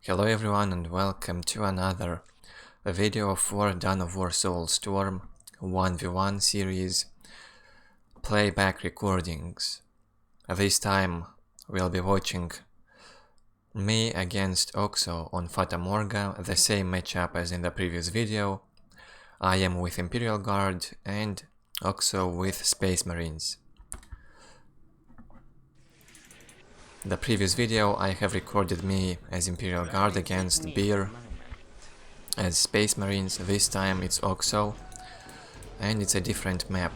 Hello everyone and welcome to another video of War Dawn of War Soulstorm 1v1 series playback recordings. This time we'll be watching me against oXo on Fata Morga, the same matchup as in the previous video. I am with Imperial Guard and oXo with Space Marines. The previous video I have recorded me as Imperial Guard against Beer as Space Marines. This time it's oXo and it's a different map.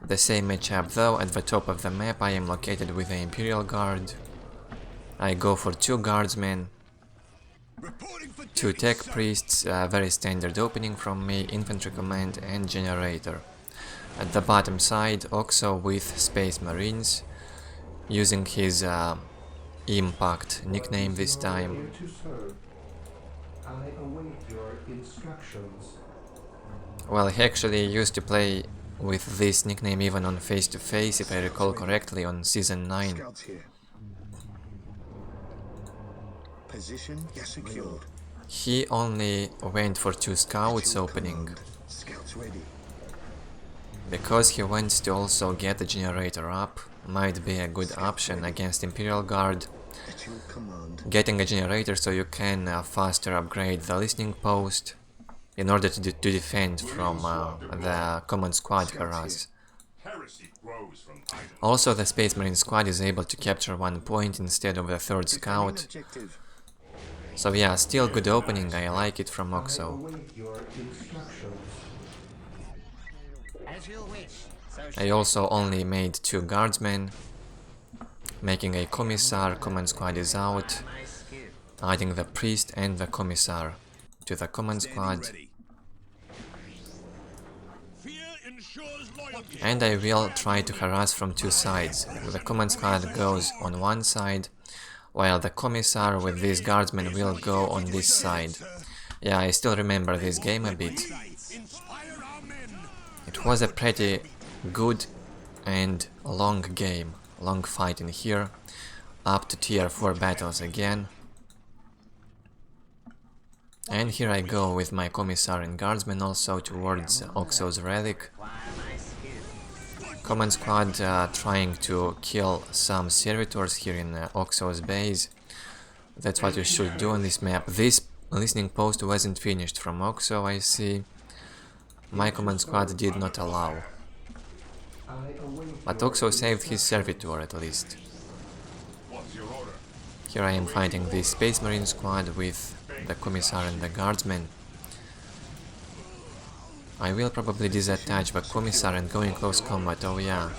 The same matchup though. At the top of the map I am located with the Imperial Guard. I go for 2 guardsmen, 2 tech priests, very standard opening from me, infantry command and generator. At the bottom side oXo with Space Marines, using his Impact nickname this time. Well, he actually used to play with this nickname even on face-to-face, if I recall correctly, on Season 9. Position secured. He only went for 2 scouts opening, because he wants to also get the generator up. Might be a good option against Imperial Guard. Getting a generator so you can faster upgrade the listening post in order to defend from the command squad harass. Also, the Space Marine squad is able to capture 1 point instead of the 3rd scout. So yeah, still good opening, I like it from oXo. I also only made 2 guardsmen, making a commissar. Command squad is out, adding the priest and the commissar to the command squad. And I will try to harass from 2 sides. The command squad goes on 1 side, while the commissar with these guardsmen will go on this side. Yeah, I still remember this game a bit. It was a pretty good and long game, long fight in here, up to tier 4 battles again. And here I go with my commissar and guardsmen also towards oXo's relic. Command squad trying to kill some servitors here in oXo's base. That's what you should do on this map. This listening post wasn't finished from oXo, I see. My command squad did not allow. But oXo saved his servitor at least. Here I am fighting the Space Marine squad with the commissar and the guardsmen. I will probably disattach the commissar and go in close combat, oh yeah.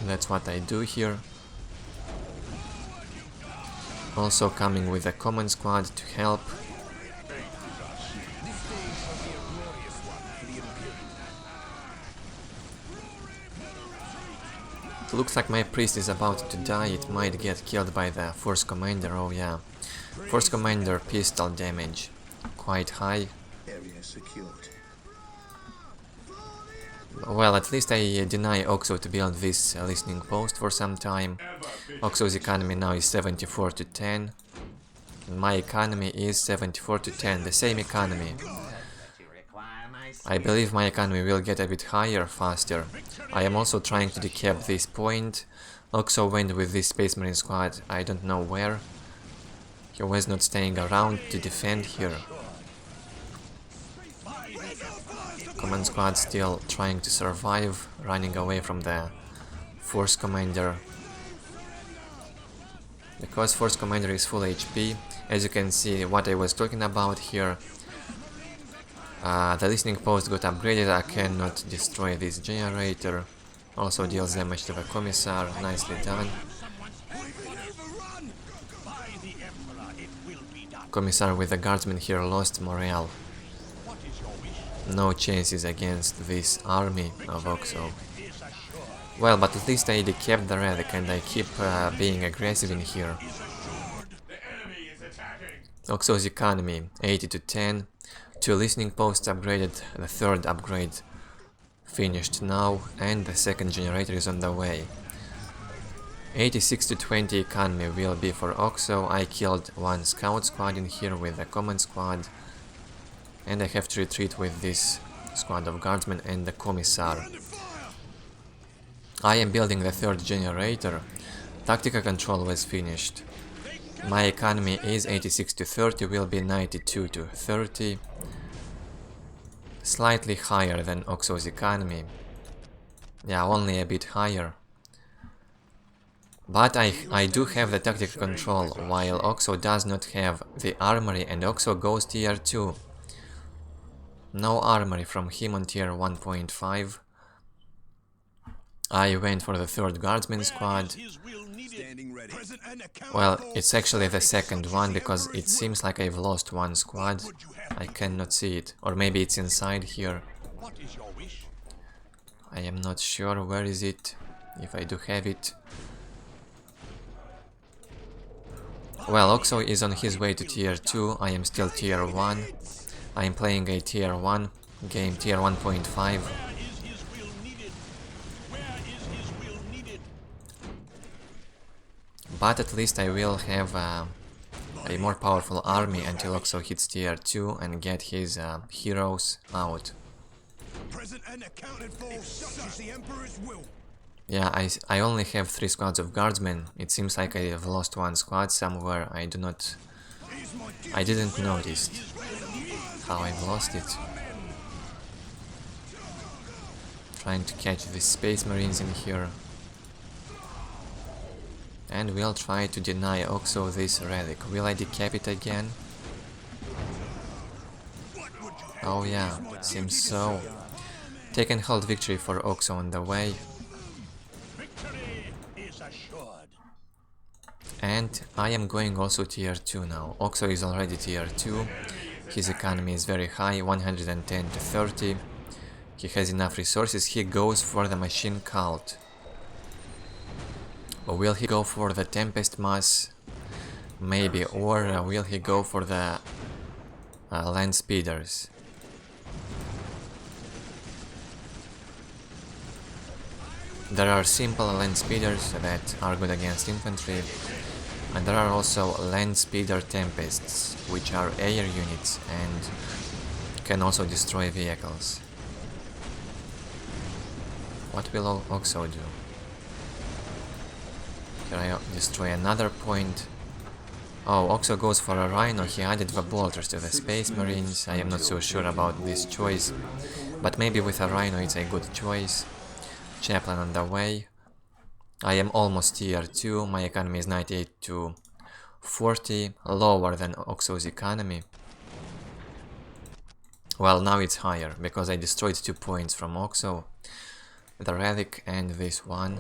That's what I do here. Also coming with the command squad to help. It looks like my priest is about to die. It might get killed by the force commander, oh yeah. Force commander pistol damage quite high. Well, at least I deny oXo to build this listening post for some time. oXo's economy now is 74 to 10. And my economy is 74 to 10, the same economy. I believe my economy will get a bit higher faster. I am also trying to decap this point. oXo went with this Space Marine squad, I don't know where. He was not staying around to defend here. Command squad still trying to survive, running away from the force commander. Because force commander is full HP, as you can see what I was talking about here. The listening post got upgraded, I cannot destroy this generator. Also deals damage to the commissar, nicely done. Commissar with the guardsmen here lost morale. No chances against this army of oXo. Well, but at least I decapped the relic and I keep being aggressive in here. oXo's economy 80 to 10. 2 listening posts upgraded, the 3rd upgrade finished now, and the 2nd generator is on the way. 86 to 20 economy will be for oXo. I killed one scout squad in here with a command squad. And I have to retreat with this squad of guardsmen and the commissar. I am building the third generator. Tactical control was finished. My economy is 86 to 30, will be 92 to 30. Slightly higher than oXo's economy. Yeah, only a bit higher. But I do have the tactical control, while oXo does not have the armory, and oXo goes tier 2. No armory from him on tier 1.5. I went for the third guardsman squad. Well, it's actually the second one, because it seems like I've lost one squad. I cannot see it. Or maybe it's inside here. I am not sure. Where is it? If I do have it. Well, oXo is on his way to tier 2. I am still tier 1. I am playing a tier 1 game, tier 1.5. But at least I will have a more powerful army until oXo hits tier 2 and get his heroes out. Yeah, I only have 3 squads of guardsmen. It seems like I have lost one squad somewhere. I didn't notice how I've lost it. Trying to catch the space marines in here. And we'll try to deny oXo this relic. Will I decap it again? Oh yeah, seems so. Take and hold victory for oXo on the way. And I am going also tier 2 now. oXo is already tier 2. His economy is very high, 110 to 30. He has enough resources. He goes for the machine cult. Or will he go for the Tempest Mass? Maybe. Or will he go for the land speeders? There are simple land speeders that are good against infantry. And there are also land speeder tempests, which are air units and can also destroy vehicles. What will oXo do? Here I destroy another point. Oh, oXo goes for a rhino. He added the bolters to the space marines. I am not so sure about this choice, but maybe with a rhino it's a good choice. Chaplain on the way. I am almost tier 2. My economy is 98 to 40, lower than oXo's economy. Well, now it's higher, because I destroyed 2 points from oXo. The relic and this one.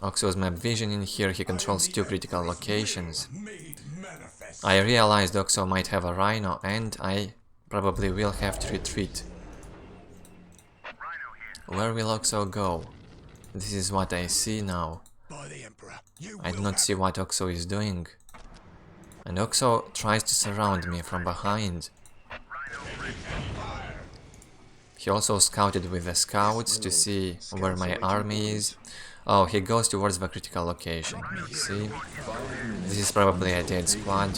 oXo's map vision in here, he controls 2 critical locations. I realized oXo might have a rhino, and I probably will have to retreat. Where will oXo go? This is what I see now. I do not see what oXo is doing. And oXo tries to surround me from behind. He also scouted with the scouts to see where my army is. Oh, he goes towards the critical location. See? This is probably a dead squad.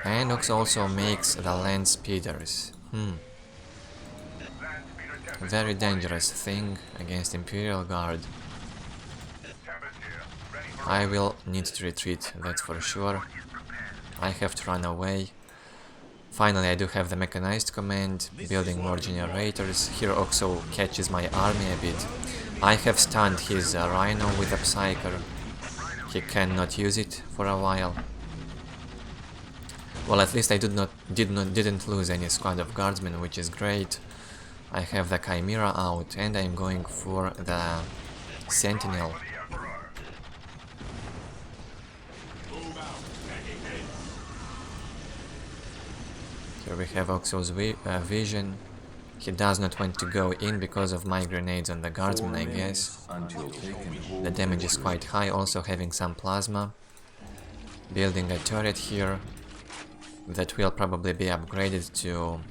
And oXo also makes the land speeders. Very dangerous thing against Imperial Guard. I will need to retreat, that's for sure. I have to run away. Finally, I do have the mechanized command, building more generators. Here oXo catches my army a bit. I have stunned his rhino with a psyker. He cannot use it for a while. Well, at least I didn't lose any squad of guardsmen, which is great. I have the Chimera out, and I'm going for the Sentinel. Here we have oXo's vision. He does not want to go in because of my grenades on the guardsmen, I guess. The damage is quite high, also having some plasma. Building a turret here. that will probably be upgraded to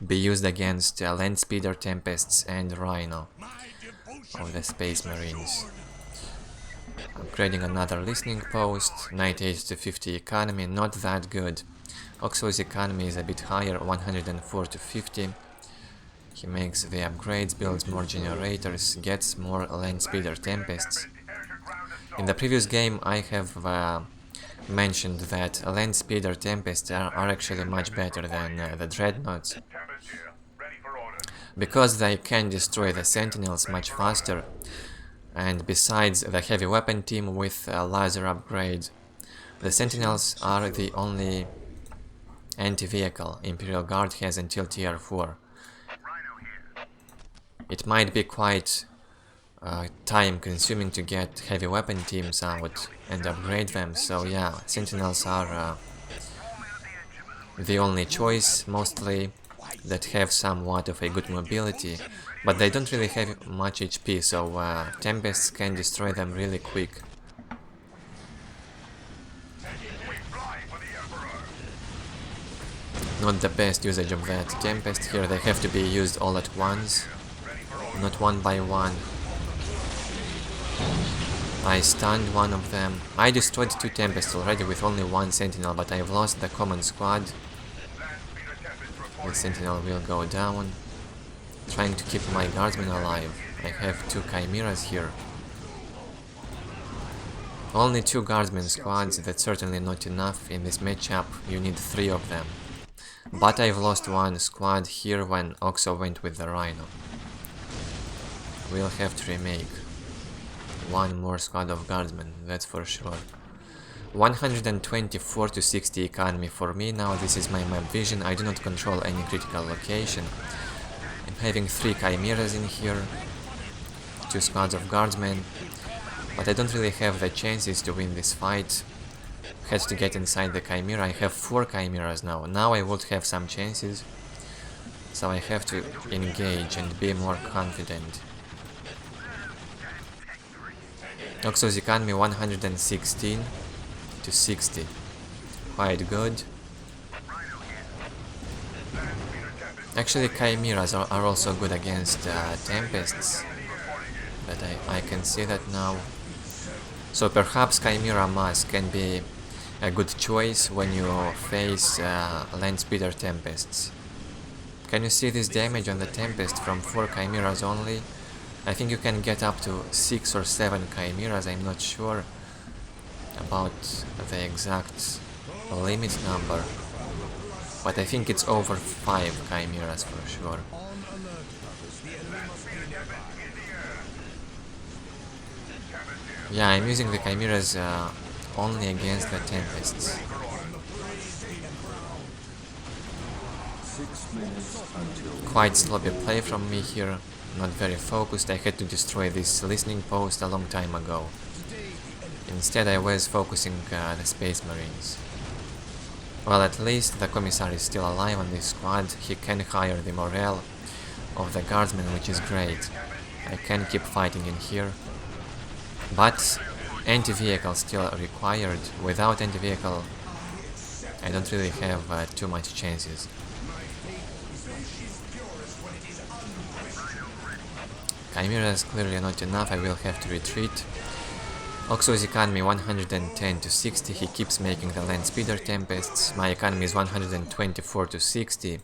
be used against Land Speeder Tempests and Rhino of the Space Marines. Upgrading another listening post, 98 to 50 economy, not that good. oXo's economy is a bit higher, 104 to 50. He makes the upgrades, builds more generators, gets more Land Speeder Tempests. In the previous game I have mentioned that Land Speeder Tempests are actually much better than the Dreadnoughts, because they can destroy the Sentinels much faster, and besides the heavy weapon team with a laser upgrade, the Sentinels are the only anti-vehicle Imperial Guard has until tier 4. It might be quite time consuming to get heavy weapon teams out and upgrade them, so yeah, Sentinels are the only choice, mostly, that have somewhat of a good mobility, but they don't really have much HP, so Tempests can destroy them really quick. Not the best usage of that Tempest here, they have to be used all at once, not one by one. I stunned one of them. I destroyed 2 Tempests already with only 1 Sentinel, but I've lost the common squad. The Sentinel will go down. Trying to keep my guardsmen alive. I have 2 Chimeras here. Only 2 guardsmen squads, that's certainly not enough in this matchup, you need 3 of them. But I've lost 1 squad here when oXo went with the Rhino. We'll have to remake 1 more squad of guardsmen, that's for sure. 124 to 60 economy for me now, this is my map vision, I do not control any critical location. I'm having 3 Chimeras in here, 2 squads of guardsmen, but I don't really have the chances to win this fight. Had to get inside the Chimera, I have 4 Chimeras now, now I would have some chances, so I have to engage and be more confident. oXo's economy 116 to 60, quite good. Actually Chimeras are also good against Tempests, but I can see that now. So perhaps Chimera Mass can be a good choice when you face Land Speeder Tempests. Can you see this damage on the Tempest from 4 Chimeras only? I think you can get up to 6 or 7 Chimeras, I'm not sure about the exact limit number, but I think it's over 5 Chimeras for sure. Yeah, I'm using the Chimeras only against the Tempests. Quite sloppy play from me here, not very focused. I had to destroy this listening post a long time ago. Instead I was focusing the Space Marines. Well, at least the Commissar is still alive on this squad, he can hire the morale of the guardsmen, which is great. I can keep fighting in here. But anti-vehicle still required. Without anti-vehicle I don't really have too much chances. Chimera is clearly not enough, I will have to retreat. oXo's economy 110 to 60, he keeps making the Land Speeder Tempests. My economy is 124 to 60.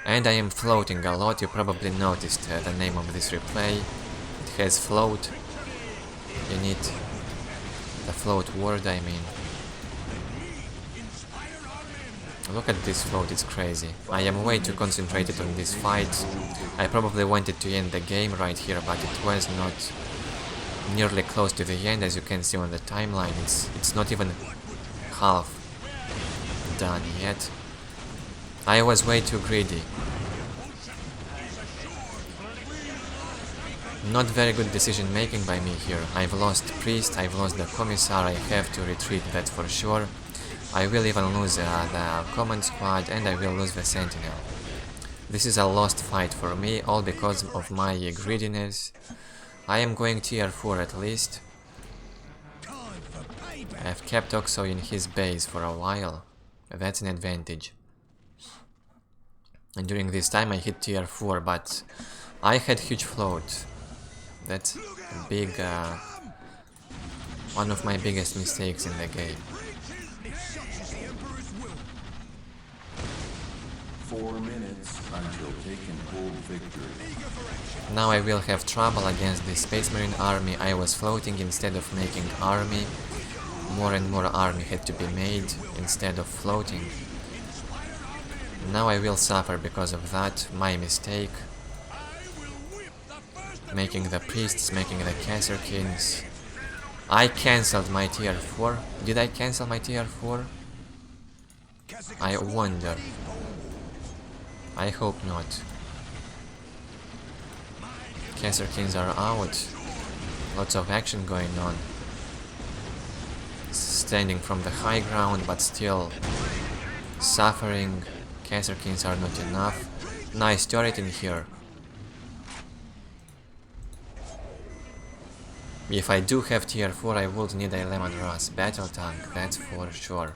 And I am floating a lot, you probably noticed the name of this replay. It has float. You need the float word, I mean. Look at this float, it's crazy. I am way too concentrated on this fight. I probably wanted to end the game right here, but it was not nearly close to the end, as you can see on the timeline. It's not even half done yet. I was way too greedy. Not very good decision making by me here. I've lost Priest, I've lost the Commissar, I have to retreat, that's for sure. I will even lose the Command Squad and I will lose the Sentinel. This is a lost fight for me, all because of my greediness. I am going tier 4 at least. I've kept oXo in his base for a while, That's an advantage. And during this time I hit tier 4, but I had huge float. That's a big, one of my biggest mistakes in the game. 4 minutes until they can hold victory. Now I will have trouble against the Space Marine army. I was floating instead of making army. More and more army had to be made instead of floating. Now I will suffer because of that, my mistake. Making the priests, making the Caesar Kings. I cancelled my tier 4. Did I cancel my tier 4? I wonder. I hope not. Caesar Kings are out. Lots of action going on. Standing from the high ground, but still suffering. Caesar Kings are not enough. Nice turret in here. If I do have tier 4, I would need a Lemon Russ battle tank, that's for sure.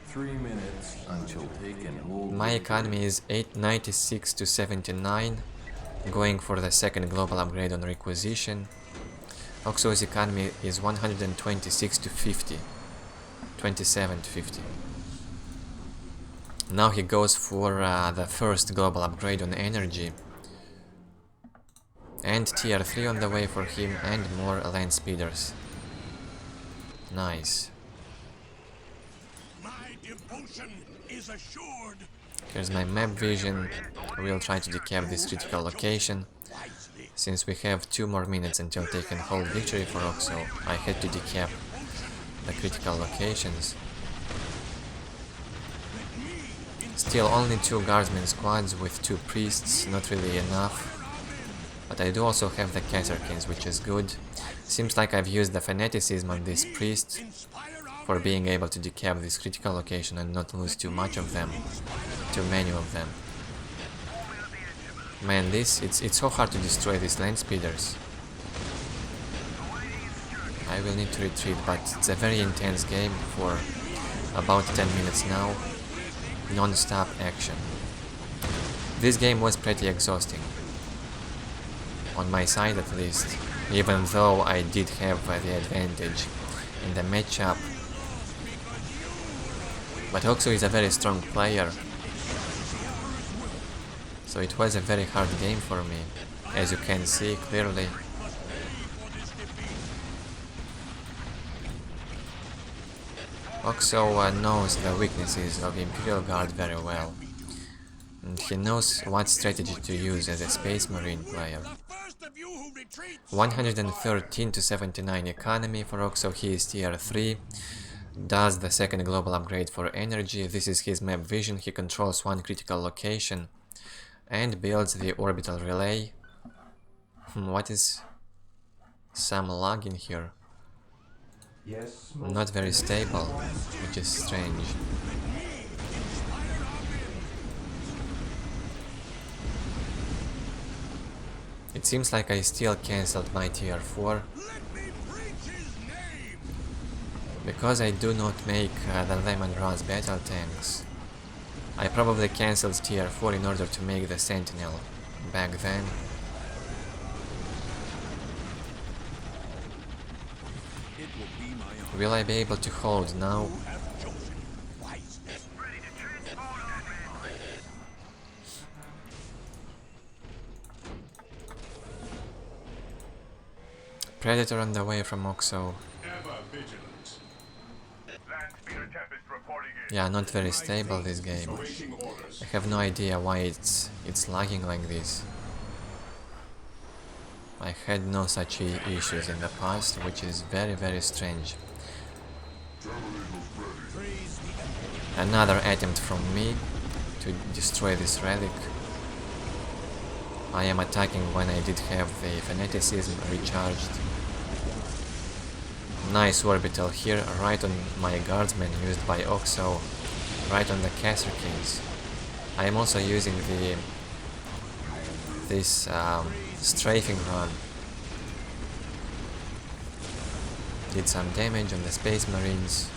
3 minutes until they can hold. My economy is 896 to 79, going for the second global upgrade on requisition. oXo's economy is 126 to 50, 27 to 50. Now he goes for the first global upgrade on energy. And tier 3 on the way for him, and more land speeders. Nice. My devotion is assured. Here's my map vision. We'll try to decap this critical location. Since we have 2 more minutes until they can hold victory for oXo, I had to decap the critical locations. Still only 2 guardsmen squads with 2 priests, not really enough. But I do also have the Caesar Kings, which is good. Seems like I've used the fanaticism on this priest for being able to decap this critical location and not lose too much of them, too many of them. Man, it's so hard to destroy these land speeders. I will need to retreat, but it's a very intense game for about 10 minutes now. Non-stop action. This game was pretty exhausting. On my side at least, even though I did have the advantage in the matchup. But oXo is a very strong player, so it was a very hard game for me, as you can see clearly. oXo knows the weaknesses of Imperial Guard very well, and he knows what strategy to use as a Space Marine player. 113 to 79 economy for oXo, he is tier 3, does the second global upgrade for energy, this is his map vision, he controls 1 critical location, and builds the orbital relay. What is some lag in here? Yes, Not very stable, which is strange. It seems like I still cancelled my tier 4 because I do not make the Lemon Russ battle tanks. I probably cancelled tier 4 in order to make the Sentinel back then. Will I be able to hold now? Predator on the way from oXo. Yeah, not very stable this game. I have no idea why it's lagging like this. I had no such issues in the past, which is very strange. Another attempt from me to destroy this relic. I am attacking when I did have the fanaticism recharged. Nice orbital here, right on my guardsmen used by oXo, right on the Caesar Kings. I am also using this strafing run. did some damage on the Space Marines.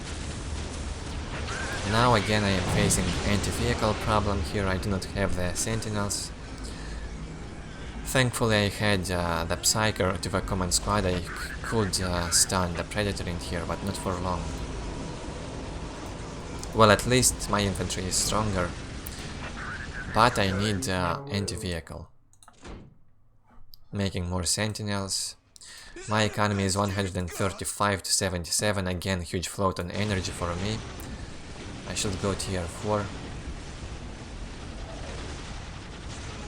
Now again I am facing anti-vehicle problem here. I do not have the Sentinels. Thankfully I had the Psyker to the command squad. I could stun the Predator in here, but not for long. Well, at least my infantry is stronger, but I need anti-vehicle. Making more Sentinels. My economy is 135 to 77, again huge float on energy for me. I should go tier 4.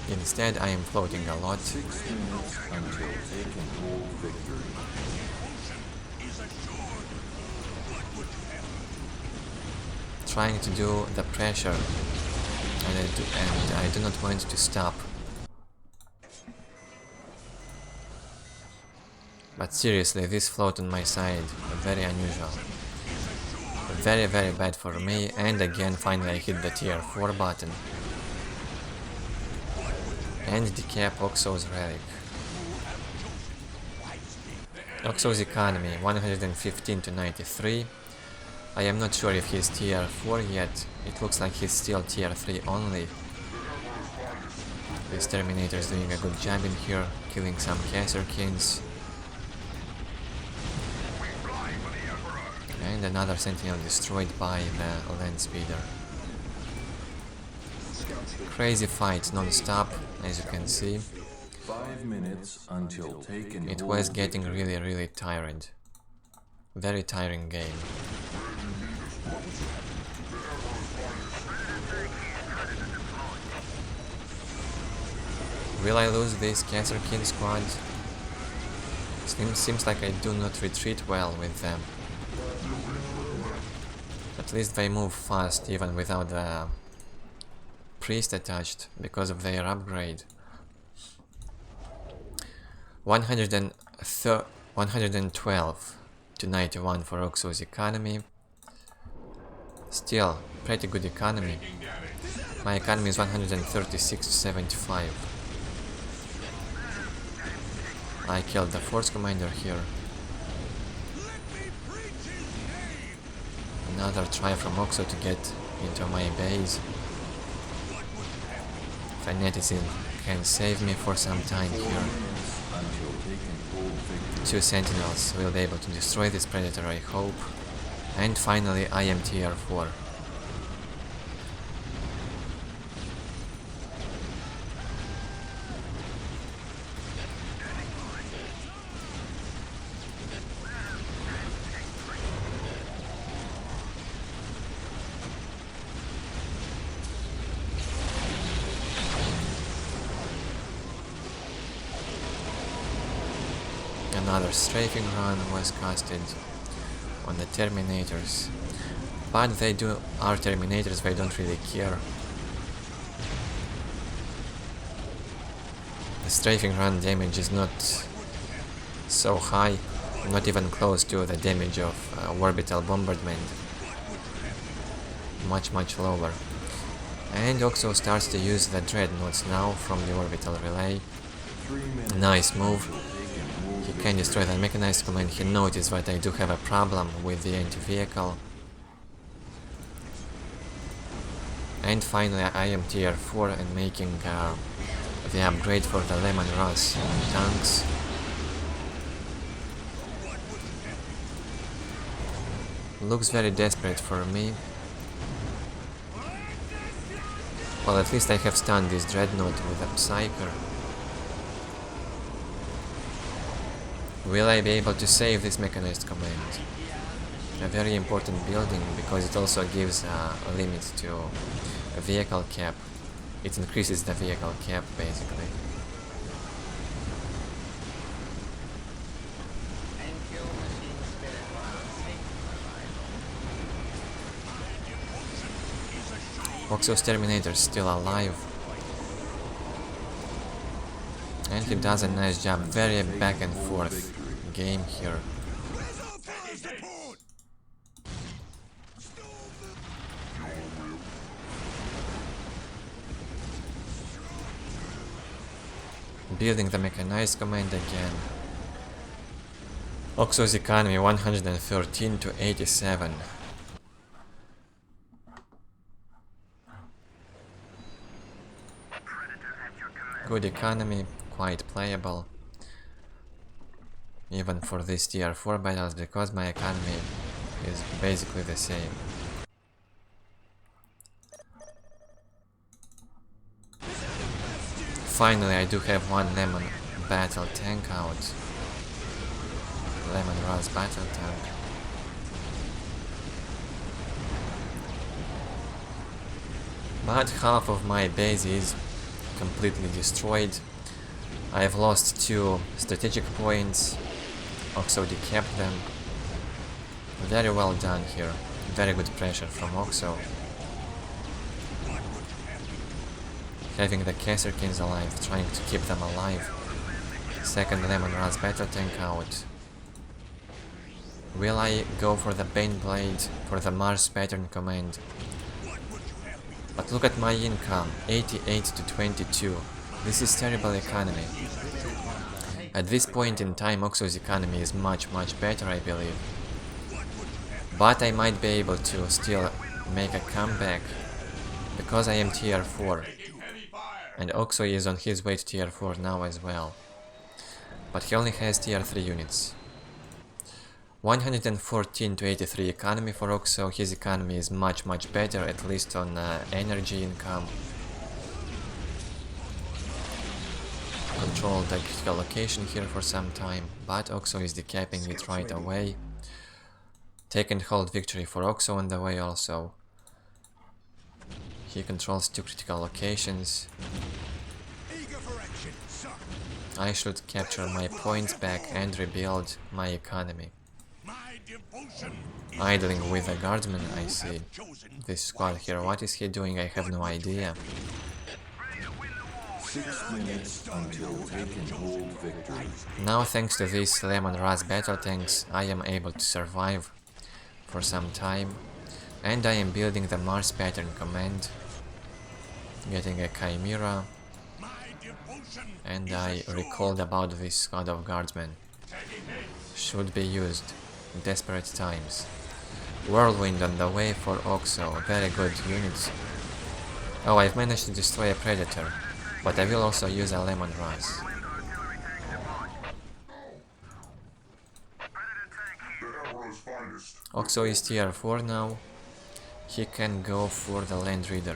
Instead I am floating a lot. 6 minutes until taking hold victory. Trying to do the pressure, and I do not want to stop. But seriously, this float on my side, very unusual. Very bad for me, and again finally I hit the tier 4 button. And decap oXo's relic. oXo's economy 115 to 93. I am not sure if he's tier 4 yet. It looks like he's still tier 3 only. This Terminator is doing a good job in here, killing some Caserkins. And another Sentinel destroyed by the land speeder. Crazy fight non-stop, as you can see. 5 minutes until taking It hold was getting victory. really tired. Very tiring game. Will I lose this Caserkin squad? Seems like I do not retreat well with them. At least they move fast even without the priest attached because of their upgrade. 112 to 91 for oXo's economy. Still, pretty good economy. My economy is 136 to 75. I killed the force commander here. Another try from oXo to get into my base. Fanaticism can save me for some time here. Until taking hold victory. 2 Sentinels will be able to destroy this Predator, I hope. And finally I am tier 4. Another strafing run was casted on the Terminators, but they are Terminators, they don't really care. The strafing run damage is not so high, not even close to the damage of orbital bombardment. Much lower. And oXo starts to use the dreadnoughts now from the orbital relay. 3 minutes Nice move. taking hold He can destroy the mechanized command. He noticed that I do have a problem with the anti-vehicle. And finally I am tier 4 and making the upgrade for the Lemon Russ tanks. Looks very desperate for me. Well, at least I have stunned this dreadnought with a Psyker. Will I be able to save this mechanized command? A very important building because it also gives a limit to a vehicle cap. It increases the vehicle cap basically. oXo's Terminator is still alive. And he does a nice job. Very back and forth game here. Building the mechanized command again. Oxo's economy 113 to 87. Good economy, quite playable. Even for these tier 4 battles, because my economy is basically the same. Finally, I do have one lemon battle tank out. Lemon Rust battle tank. But half of my base is completely destroyed. I have lost 2 strategic points. Oxo decapped them. Very well done here. Very good pressure from Oxo. Having the Caserkins alive, trying to keep them alive. Second Lemon Rust battle tank out. Will I go for the Baneblade for the Mars pattern command? But look at my income, 88 to 22. This is terrible economy. At this point in time, Oxo's economy is much better, I believe. But I might be able to still make a comeback, because I am tier 4. And Oxo is on his way to tier 4 now as well. But he only has tier 3 units. 114 to 83 economy for Oxo. His economy is much better, at least on energy income. Control the critical location here for some time, but Oxo is decapping it right away. Take and hold victory for Oxo on the way also. He controls 2 critical locations. I should capture my points back and rebuild my economy. Idling with a guardsman, I see. This squad here, what is he doing? I have no idea. 6 minutes until taking hold victory. Now, thanks to these Lemon Rust battle tanks, I am able to survive for some time. And I am building the Mars pattern command. Getting a Chimera. And I recalled about this squad of guardsmen. Should be used. Desperate times. Whirlwind on the way for Oxo, very good units. Oh, I've managed to destroy a Predator, but I will also use a Lemon Rust. Oxo is tier 4 now. He can go for the Land Reader.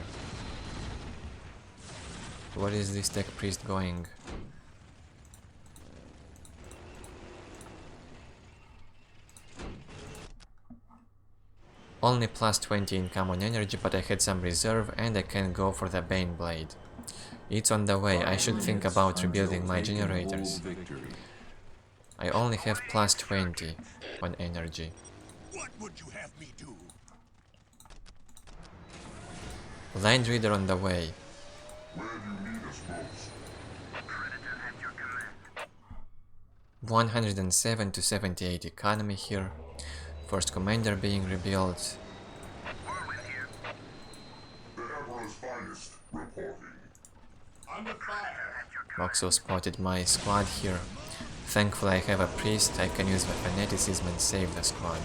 Where is this Tech Priest going? Only plus 20 income on energy, but I had some reserve and I can go for the Baneblade. It's on the way, I should think about rebuilding my generators. I only have plus 20 on energy. What would you have me do? Land Reader on the way. Where do you need us most? 107 to 78 economy here. First commander being rebuilt. The Emperor's finest reporting. Under fire. Oxo spotted my squad here. Thankfully I have a priest, I can use the fanaticism and save the squad.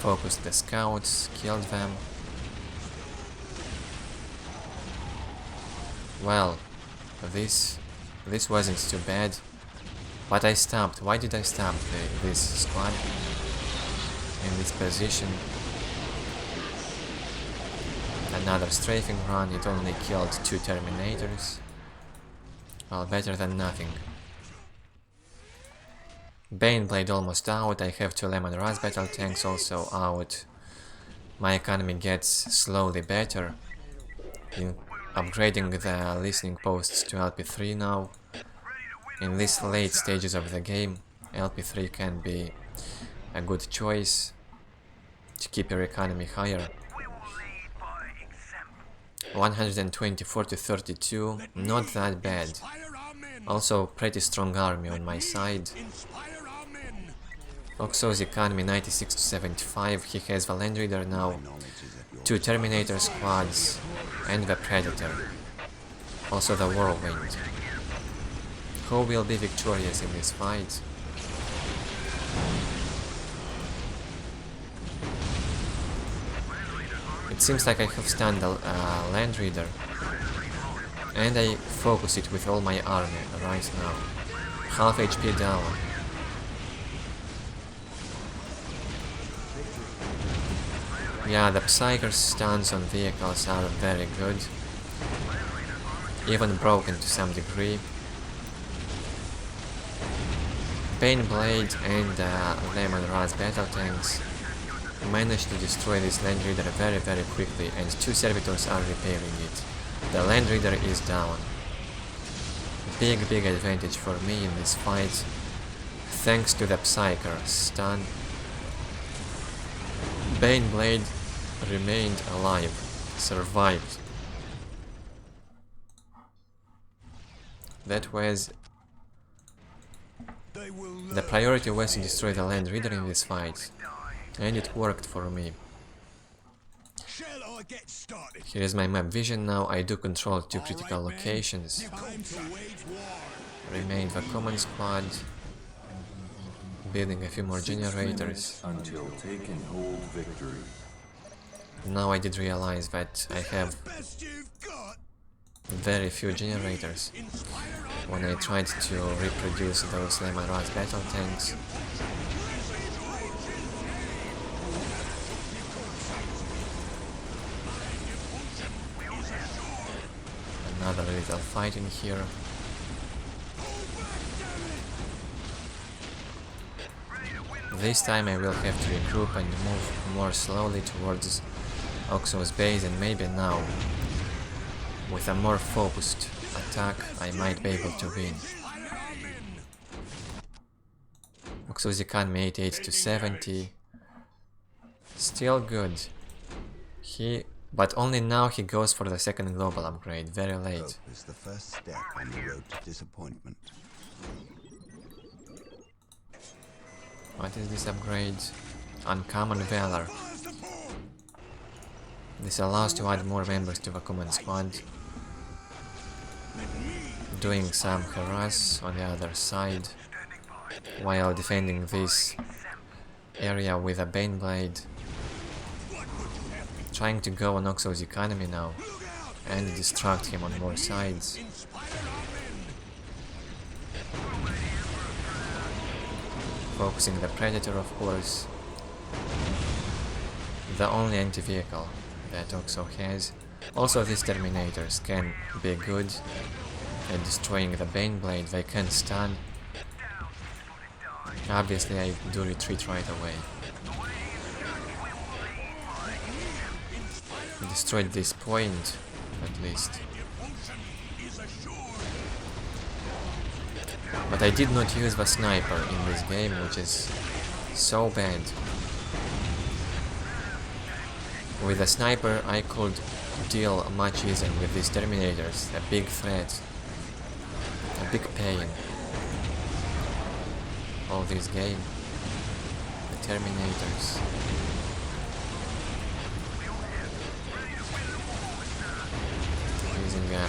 Focused the scouts, killed them. Well, this wasn't too bad. But I stopped. Why did I stop this squad in this position? Another strafing run, it only killed 2 Terminators. Well, better than nothing. Baneblade almost out, I have 2 Lemon Rust battle tanks also out. My economy gets slowly better. In upgrading the listening posts to LP3 now. In these late stages of the game, LP3 can be a good choice to keep your economy higher. 124 to 32, not that bad. Also pretty strong army on my side. Oxo's economy 96 to 75, he has the Land Reader now, 2 Terminator squads and the Predator. Also the Whirlwind. Who will be victorious in this fight? It seems like I have stunned a land reader, and I focus it with all my army right now. Half HP down. Yeah, the Psyker's stuns on vehicles are very good, even broken to some degree. Painblade and Lemon Raz battle tanks managed to destroy this land reader very quickly, and 2 servitors are repairing it. The land reader is down. Big advantage for me in this fight, thanks to the Psyker stun. Baneblade remained alive, survived. That was... The priority was to destroy the land reader in this fight, and it worked for me. Here is my map vision now. I do control 2 critical locations. Remained the command squad, building a few more generators. Until taking hold victory. Now I did realize that I have very few generators. When I tried to reproduce those Lemaras battle tanks, another little fight in here. This time I will have to regroup and move more slowly towards oXo's base, and maybe now, with a more focused attack, I might be able to win. oXo's economy 88 to 70. Still good. But only now he goes for the second global upgrade, very late. Hope is the first step on the road to disappointment. What is this upgrade? Uncommon Valor. This allows to add more members to the command squad. Doing some harass on the other side, while defending this area with a Baneblade. Trying to go on oXo's economy now, and distract him on more sides. Focusing the Predator, of course. The only anti-vehicle that oXo has. Also, these Terminators can be good at destroying the Baneblade. They can stun. Obviously, I do retreat right away. Destroyed this point, at least. But I did not use the sniper in this game, which is so bad. With the sniper I could deal much easier. With these Terminators, a big threat, a big pain. All this game, the Terminators. Using a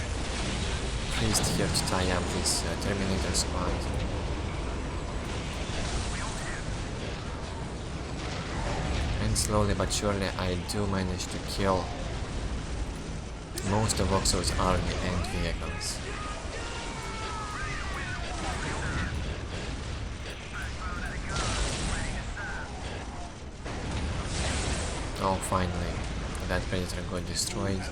priest here to tie up this Terminator squad. And slowly but surely I do manage to kill most of oXo's army and vehicles. Oh, finally, that Predator got destroyed.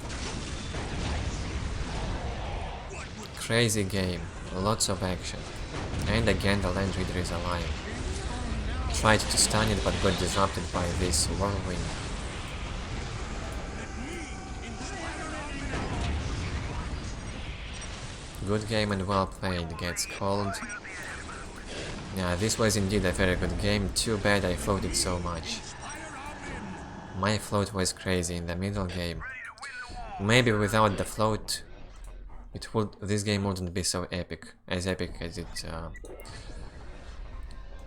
Crazy game, lots of action, and again the land reader is alive. Tried to stun it but got disrupted by this whirlwind. Good game and well played, gets called. Yeah, this was indeed a very good game, too bad I floated so much. My float was crazy in the middle game. Maybe without the float this game wouldn't be so epic as it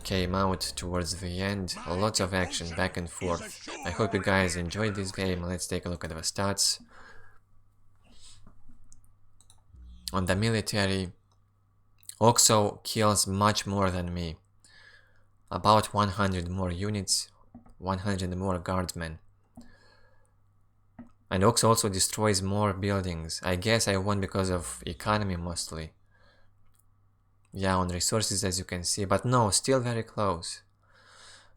came out towards the end. Lots of action back and forth. I hope you guys enjoyed this game. Let's take a look at the stats. On the military, oXo kills much more than me. About 100 more units, 100 more guardsmen. And Ox also destroys more buildings. I guess I won because of economy mostly. Yeah, on resources as you can see, but no, still very close.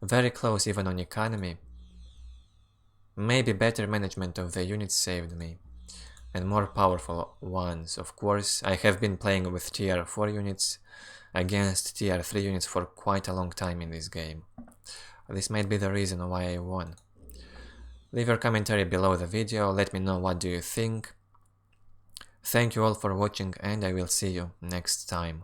Very close even on economy. Maybe better management of the units saved me. And more powerful ones, of course. I have been playing with tier 4 units against tier 3 units for quite a long time in this game. This might be the reason why I won. Leave your commentary below the video, let me know what do you think. Thank you all for watching and I will see you next time.